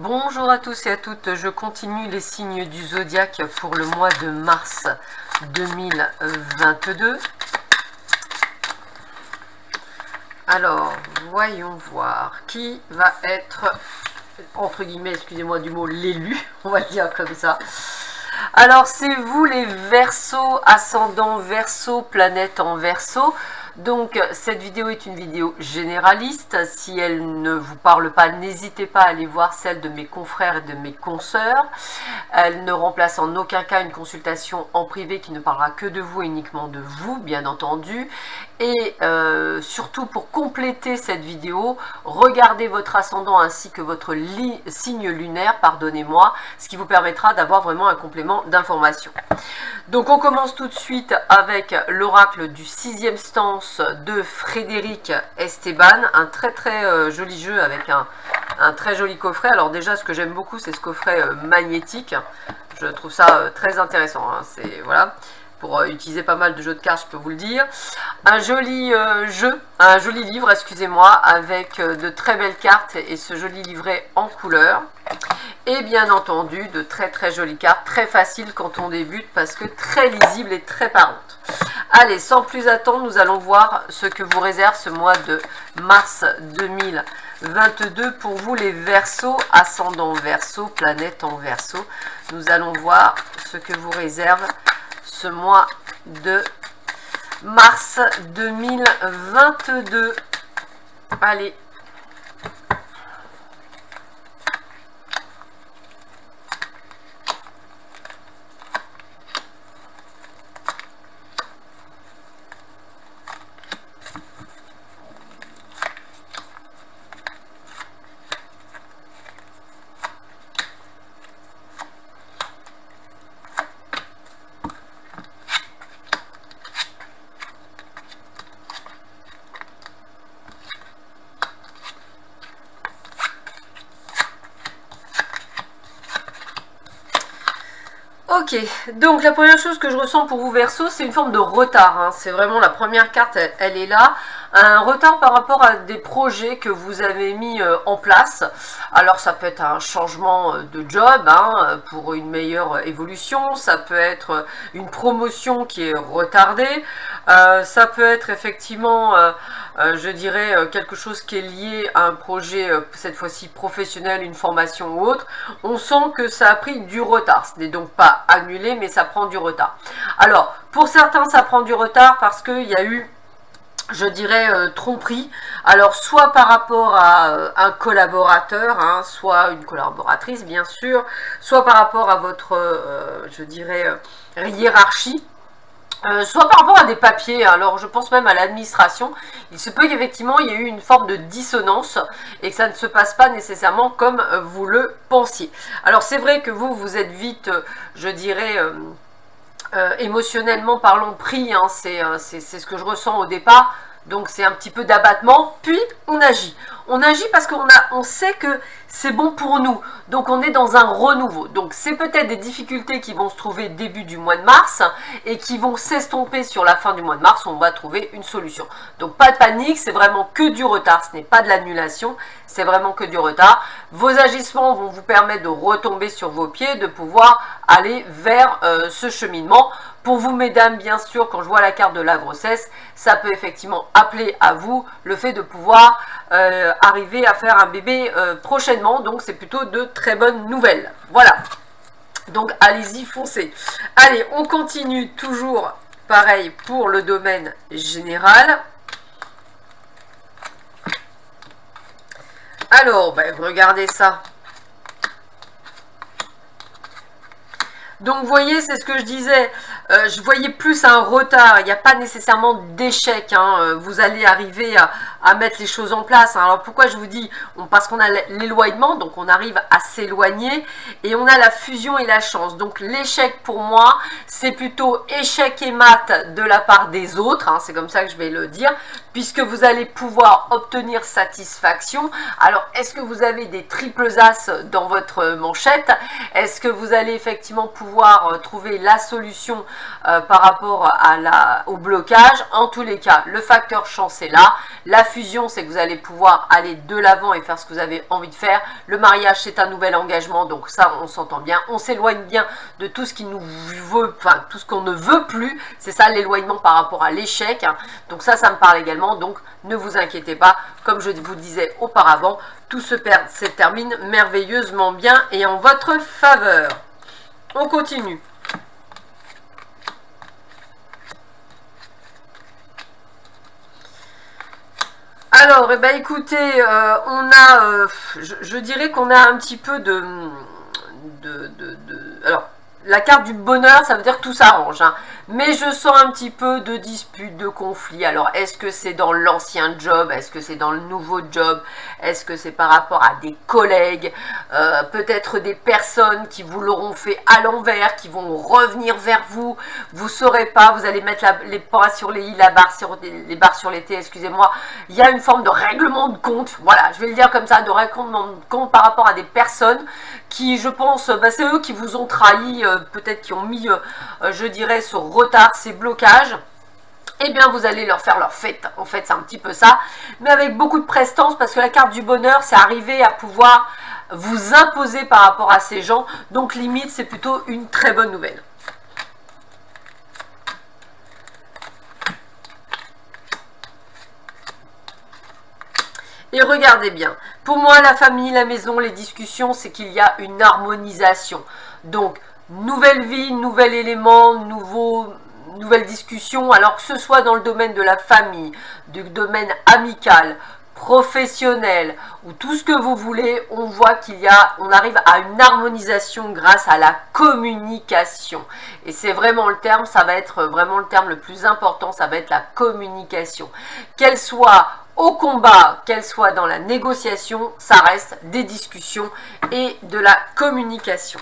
Bonjour à tous et à toutes, je continue les signes du zodiaque pour le mois de mars 2022. Alors, voyons voir qui va être, entre guillemets, excusez-moi du mot, l'élu, on va le dire comme ça. Alors, c'est vous les Verseaux, ascendant Verseau, planète en Verseau. Donc, cette vidéo est une vidéo généraliste. Si elle ne vous parle pas, n'hésitez pas à aller voir celle de mes confrères et de mes consoeurs. Elle ne remplace en aucun cas une consultation en privé qui ne parlera que de vous, uniquement de vous, bien entendu. Et surtout, pour compléter cette vidéo, regardez votre ascendant ainsi que votre signe lunaire, pardonnez-moi, ce qui vous permettra d'avoir vraiment un complément d'information. Donc, on commence tout de suite avec l'oracle du 6e stance de Frédéric Esteban, un très joli jeu avec un très joli coffret. Alors déjà, ce que j'aime beaucoup, c'est ce coffret magnétique. Je trouve ça très intéressant, hein. C'est voilà, pour utiliser pas mal de jeux de cartes, je peux vous le dire. Un joli un joli livre, excusez-moi, avec de très belles cartes et ce joli livret en couleur. Et bien entendu, de très jolies cartes, très faciles quand on débute parce que très lisibles et très parlantes. Allez, sans plus attendre, nous allons voir ce que vous réserve ce mois de mars 2022 pour vous les Verseaux, ascendant Verseau, planète en Verseau. Nous allons voir ce que vous réserve ce mois de mars 2022. Allez. Ok, donc la première chose que je ressens pour vous Verseau, c'est une forme de retard, hein. C'est vraiment la première carte, elle est là. Un retard par rapport à des projets que vous avez mis en place. Alors ça peut être un changement de job, hein, pour une meilleure évolution. Ça peut être une promotion qui est retardée. Ça peut être effectivement, je dirais, quelque chose qui est lié à un projet, cette fois-ci professionnel, une formation ou autre. On sent que ça a pris du retard. Ce n'est donc pas annulé, mais ça prend du retard. Alors, pour certains, ça prend du retard parce qu'il y a eu, je dirais, tromperie. Alors, soit par rapport à un collaborateur, hein, soit une collaboratrice, bien sûr, soit par rapport à votre, je dirais, hiérarchie. Soit par rapport à des papiers, alors je pense même à l'administration, il se peut qu'effectivement il y ait eu une forme de dissonance et que ça ne se passe pas nécessairement comme vous le pensiez. Alors c'est vrai que vous êtes vite, je dirais, émotionnellement parlant pris, hein, c'est ce que je ressens au départ, donc c'est un petit peu d'abattement, puis on agit. On agit parce qu'on sait que c'est bon pour nous, donc on est dans un renouveau. Donc c'est peut-être des difficultés qui vont se trouver début du mois de mars et qui vont s'estomper sur la fin du mois de mars, on va trouver une solution. Donc pas de panique, c'est vraiment que du retard, ce n'est pas de l'annulation, c'est vraiment que du retard. Vos agissements vont vous permettre de retomber sur vos pieds, de pouvoir aller vers ce cheminement. Pour vous mesdames, bien sûr, quand je vois la carte de la grossesse, ça peut effectivement appeler à vous le fait de pouvoir arriver à faire un bébé prochainement, donc c'est plutôt de très bonnes nouvelles. Voilà, donc allez-y, foncez. Allez, on continue toujours pareil pour le domaine général. Alors, ben, regardez ça. Donc, vous voyez, c'est ce que je disais, je voyais plus un retard, il n'y a pas nécessairement d'échec, hein. Vous allez arriver à mettre les choses en place, hein. Alors, pourquoi je vous dis, parce qu'on a l'éloignement, donc on arrive à s'éloigner, et on a la fusion et la chance. Donc, l'échec pour moi, c'est plutôt échec et mat de la part des autres, hein, c'est comme ça que je vais le dire, puisque vous allez pouvoir obtenir satisfaction. Alors, est-ce que vous avez des triples as dans votre manchette? Est-ce que vous allez effectivement pouvoir trouver la solution par rapport à au blocage? En tous les cas, le facteur chance est là, la fusion, c'est que vous allez pouvoir aller de l'avant et faire ce que vous avez envie de faire. Le mariage, c'est un nouvel engagement, donc ça, on s'entend bien. On s'éloigne bien de tout ce qui nous veut, enfin, tout ce qu'on ne veut plus. C'est ça, l'éloignement par rapport à l'échec. Donc ça me parle également. Donc, ne vous inquiétez pas. Comme je vous disais auparavant, tout se termine merveilleusement bien et en votre faveur. On continue. Alors, eh ben, écoutez, on a, je dirais qu'on a un petit peu alors, la carte du bonheur, ça veut dire que tout s'arrange, hein. Mais je sens un petit peu de dispute, de conflit. Alors, est-ce que c'est dans l'ancien job? Est-ce que c'est dans le nouveau job? Est-ce que c'est par rapport à des collègues? Peut-être des personnes qui vous l'auront fait à l'envers, qui vont revenir vers vous. Vous ne saurez pas, vous allez mettre les bras sur les i, les barres sur les t, excusez-moi. Il y a une forme de règlement de compte. Voilà, je vais le dire comme ça, de règlement de compte par rapport à des personnes qui, je pense, bah, c'est eux qui vous ont trahi, peut-être qui ont mis, je dirais, ce retard, ces blocages. Eh bien, vous allez leur faire leur fête. En fait, c'est un petit peu ça, mais avec beaucoup de prestance, parce que la carte du bonheur, c'est arriver à pouvoir vous imposer par rapport à ces gens. Donc, limite, c'est plutôt une très bonne nouvelle. Et regardez bien, pour moi, la famille, la maison, les discussions, c'est qu'il y a une harmonisation. Donc, nouvelle vie, nouvel élément, nouvelle discussion, alors que ce soit dans le domaine de la famille, du domaine amical, professionnel, ou tout ce que vous voulez, on voit on arrive à une harmonisation grâce à la communication. Et c'est vraiment le terme, ça va être vraiment le terme le plus important, ça va être la communication. Qu'elle soit au combat, qu'elle soit dans la négociation, ça reste des discussions et de la communication.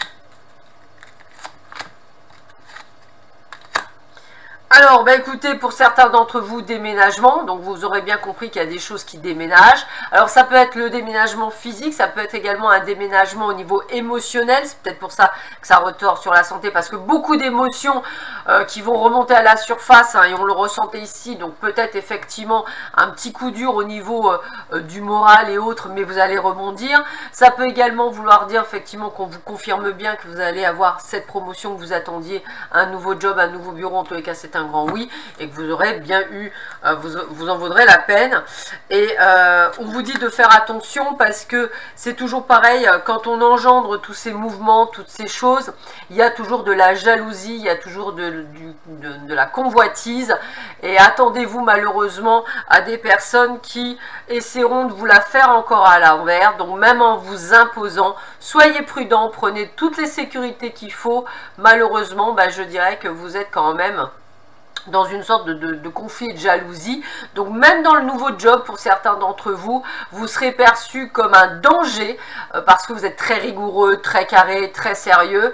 Alors, bah écoutez, pour certains d'entre vous, déménagement, donc vous aurez bien compris qu'il y a des choses qui déménagent. Alors, ça peut être le déménagement physique, ça peut être également un déménagement au niveau émotionnel, c'est peut-être pour ça que ça ressort sur la santé, parce que beaucoup d'émotions qui vont remonter à la surface, hein, et on le ressentait ici, donc peut-être effectivement un petit coup dur au niveau du moral et autres, mais vous allez rebondir. Ça peut également vouloir dire effectivement qu'on vous confirme bien que vous allez avoir cette promotion que vous attendiez, un nouveau job, un nouveau bureau, en tous les cas c'est un grand oui, et que vous aurez bien eu, vous en vaudrez la peine. Et on vous dit de faire attention parce que c'est toujours pareil, quand on engendre tous ces mouvements, toutes ces choses, il y a toujours de la jalousie, il y a toujours de la convoitise, et attendez-vous malheureusement à des personnes qui essaieront de vous la faire encore à l'envers. Donc même en vous imposant, soyez prudents, prenez toutes les sécurités qu'il faut. Malheureusement, bah, je dirais que vous êtes quand même dans une sorte de conflit et de jalousie. Donc même dans le nouveau job, pour certains d'entre vous, vous serez perçu comme un danger parce que vous êtes très rigoureux, très carré, très sérieux.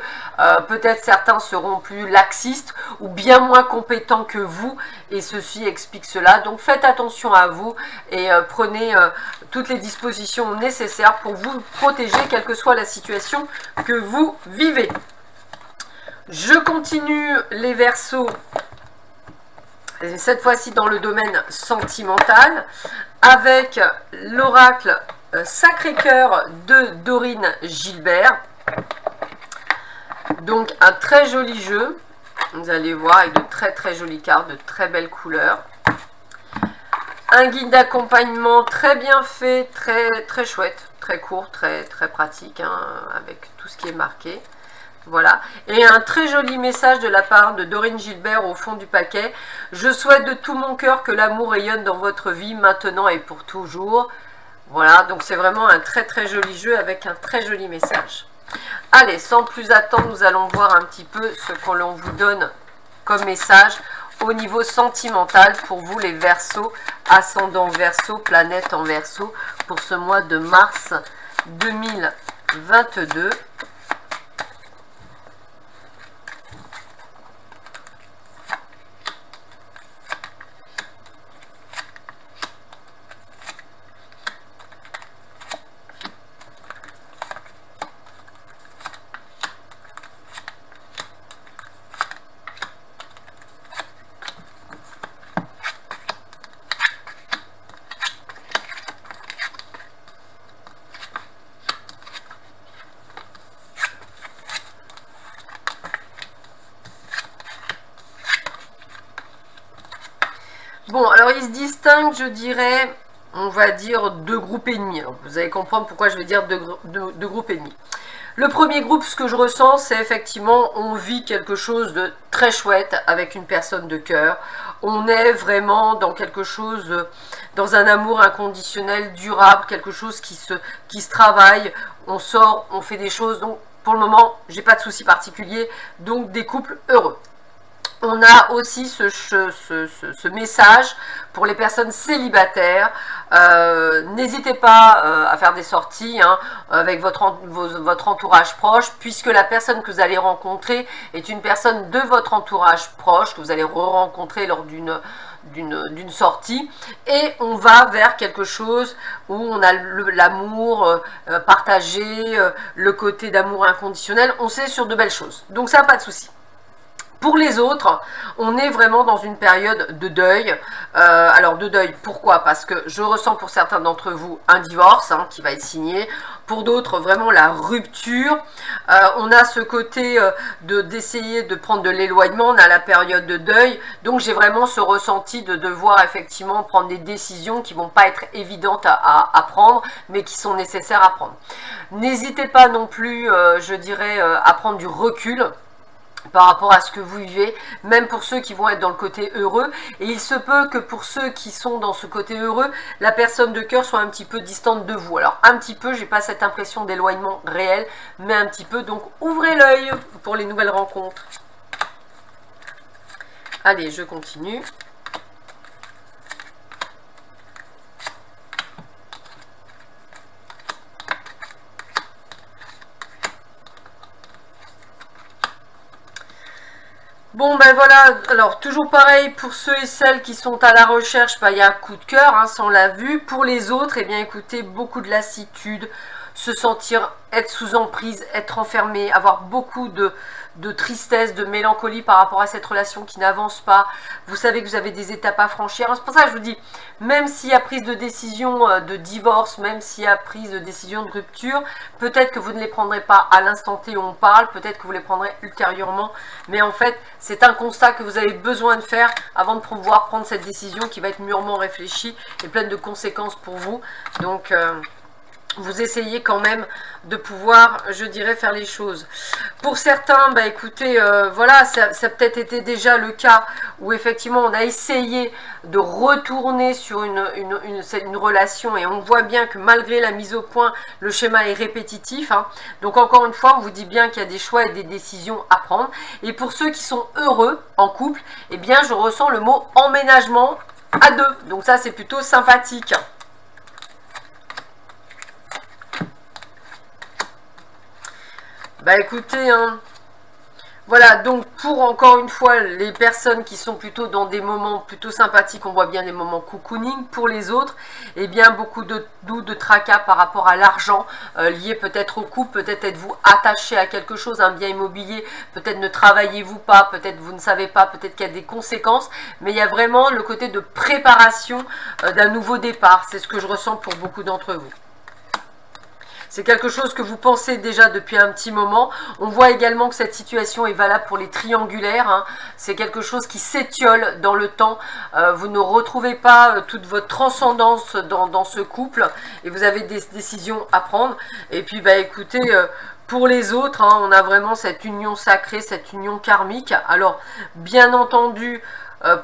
Peut-être certains seront plus laxistes ou bien moins compétents que vous, et ceci explique cela. Donc faites attention à vous et prenez toutes les dispositions nécessaires pour vous protéger, quelle que soit la situation que vous vivez. Je continue les Verseaux. Cette fois-ci dans le domaine sentimental, avec l'oracle Sacré-Cœur de Dorine Gilbert. Donc un très joli jeu, vous allez voir, avec de très très jolies cartes, de très belles couleurs. Un guide d'accompagnement très bien fait, très chouette, très court, très pratique, hein, avec tout ce qui est marqué. Voilà, et un très joli message de la part de Dorine Gilbert au fond du paquet. Je souhaite de tout mon cœur que l'amour rayonne dans votre vie maintenant et pour toujours. Voilà, donc c'est vraiment un très joli jeu avec un très joli message. Allez, sans plus attendre, nous allons voir un petit peu ce qu'on vous donne comme message au niveau sentimental pour vous les Verseaux, ascendant Verseau, planète en Verseau, pour ce mois de mars 2022. Bon, alors il se distingue, je dirais, on va dire, deux groupes ennemis. Alors, vous allez comprendre pourquoi je vais dire deux groupes ennemis. Le premier groupe, ce que je ressens, c'est effectivement, on vit quelque chose de très chouette avec une personne de cœur. On est vraiment dans quelque chose, dans un amour inconditionnel, durable, quelque chose qui se travaille. On sort, on fait des choses. Donc, pour le moment, j'ai pas de soucis particuliers. Donc, des couples heureux. On a aussi ce message pour les personnes célibataires. N'hésitez pas à faire des sorties avec votre entourage proche, puisque la personne que vous allez rencontrer est une personne de votre entourage proche, que vous allez re-rencontrer lors d'une sortie. Et on va vers quelque chose où on a l'amour partagé, le côté d'amour inconditionnel. On sait sur de belles choses. Donc ça, pas de souci. Pour les autres, on est vraiment dans une période de deuil. Alors de deuil, pourquoi? Parce que je ressens pour certains d'entre vous un divorce qui va être signé. Pour d'autres, vraiment la rupture. On a ce côté d'essayer de prendre de l'éloignement. On a la période de deuil. Donc j'ai vraiment ce ressenti de devoir effectivement prendre des décisions qui ne vont pas être évidentes à prendre, mais qui sont nécessaires à prendre. N'hésitez pas non plus, je dirais, à prendre du recul par rapport à ce que vous vivez, même pour ceux qui vont être dans le côté heureux. Et il se peut que pour ceux qui sont dans ce côté heureux, la personne de cœur soit un petit peu distante de vous. Alors un petit peu, j'ai pas cette impression d'éloignement réel, mais un petit peu. Donc ouvrez l'œil pour les nouvelles rencontres. Allez, je continue. Bon ben voilà, alors toujours pareil pour ceux et celles qui sont à la recherche, il y a un coup de cœur, ça on l'a vu. Pour les autres, eh bien écoutez, beaucoup de lassitude, se sentir être sous emprise, être enfermé, avoir beaucoup de tristesse, de mélancolie par rapport à cette relation qui n'avance pas. Vous savez que vous avez des étapes à franchir. C'est pour ça que je vous dis, même s'il y a prise de décision de divorce, même s'il y a prise de décision de rupture, peut-être que vous ne les prendrez pas à l'instant T où on parle, peut-être que vous les prendrez ultérieurement. Mais en fait, c'est un constat que vous avez besoin de faire avant de pouvoir prendre cette décision qui va être mûrement réfléchie et pleine de conséquences pour vous. Donc vous essayez quand même de pouvoir, je dirais, faire les choses. Pour certains, bah écoutez, voilà, ça a peut-être été déjà le cas où effectivement on a essayé de retourner sur une relation et on voit bien que malgré la mise au point, le schéma est répétitif. Donc encore une fois, on vous dit bien qu'il y a des choix et des décisions à prendre. Et pour ceux qui sont heureux en couple, eh bien je ressens le mot emménagement à deux. Donc ça c'est plutôt sympathique. Bah écoutez, voilà, donc pour encore une fois les personnes qui sont plutôt dans des moments plutôt sympathiques, on voit bien des moments cocooning. Pour les autres, eh bien beaucoup de doutes, de tracas par rapport à l'argent, lié peut-être au couple, peut-être êtes-vous attaché à quelque chose, un bien immobilier, peut-être ne travaillez-vous pas, peut-être vous ne savez pas, peut-être qu'il y a des conséquences, mais il y a vraiment le côté de préparation d'un nouveau départ, c'est ce que je ressens pour beaucoup d'entre vous. C'est quelque chose que vous pensez déjà depuis un petit moment. On voit également que cette situation est valable pour les triangulaires. C'est quelque chose qui s'étiole dans le temps. Vous ne retrouvez pas toute votre transcendance dans ce couple. Et vous avez des décisions à prendre. Et puis, bah, écoutez, pour les autres, on a vraiment cette union sacrée, cette union karmique. Alors, bien entendu,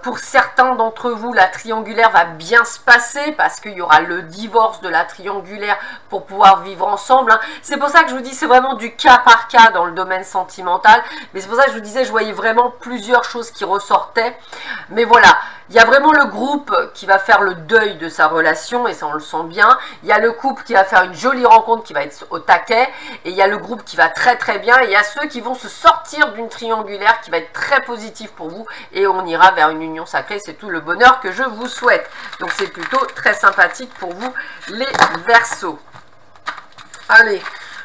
pour certains d'entre vous, la triangulaire va bien se passer parce qu'il y aura le divorce de la triangulaire pour pouvoir vivre ensemble. C'est pour ça que je vous dis, c'est vraiment du cas par cas dans le domaine sentimental. Mais c'est pour ça que je vous disais, je voyais vraiment plusieurs choses qui ressortaient. Mais voilà, il y a vraiment le groupe qui va faire le deuil de sa relation et ça on le sent bien. Il y a le couple qui va faire une jolie rencontre qui va être au taquet. Et il y a le groupe qui va très très bien. Et il y a ceux qui vont se sortir d'une triangulaire qui va être très positif pour vous. Et on ira vers une union sacrée, c'est tout le bonheur que je vous souhaite. Donc c'est plutôt très sympathique pour vous les Verseaux. Allez,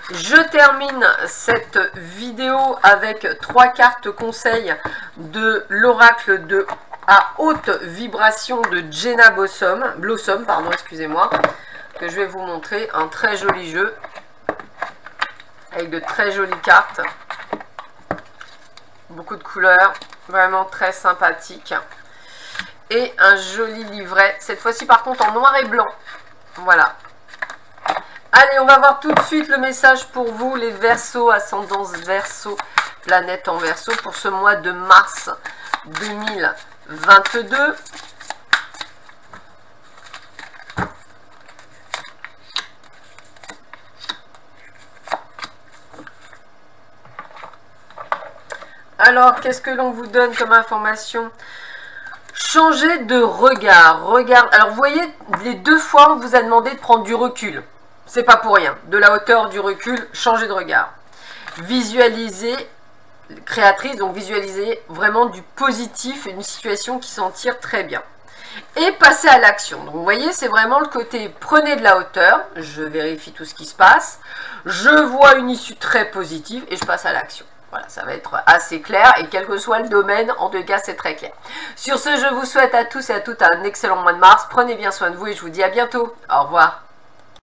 je termine cette vidéo avec 3 cartes conseils de l'oracle de à haute vibration de Jenna Blossom, pardon, excusez-moi, que je vais vous montrer. Un très joli jeu avec de très jolies cartes, beaucoup de couleurs, vraiment très sympathique. et un joli livret. Cette fois-ci, par contre, en noir et blanc. Voilà. Allez, on va voir tout de suite le message pour vous, les Verseaux, ascendance Verseau, planète en Verseau, pour ce mois de mars 2022. Alors, qu'est-ce que l'on vous donne comme information? Changer de regard. Alors, vous voyez, les deux fois, on vous a demandé de prendre du recul. C'est pas pour rien. De la hauteur, du recul, changer de regard. Visualiser, créatrice, donc visualiser vraiment du positif, une situation qui s'en tire très bien. Et passer à l'action. Donc, vous voyez, c'est vraiment le côté prenez de la hauteur. Je vérifie tout ce qui se passe. Je vois une issue très positive et je passe à l'action. Voilà, ça va être assez clair et quel que soit le domaine, en tout cas, c'est très clair. Sur ce, je vous souhaite à tous et à toutes un excellent mois de mars. Prenez bien soin de vous et je vous dis à bientôt. Au revoir.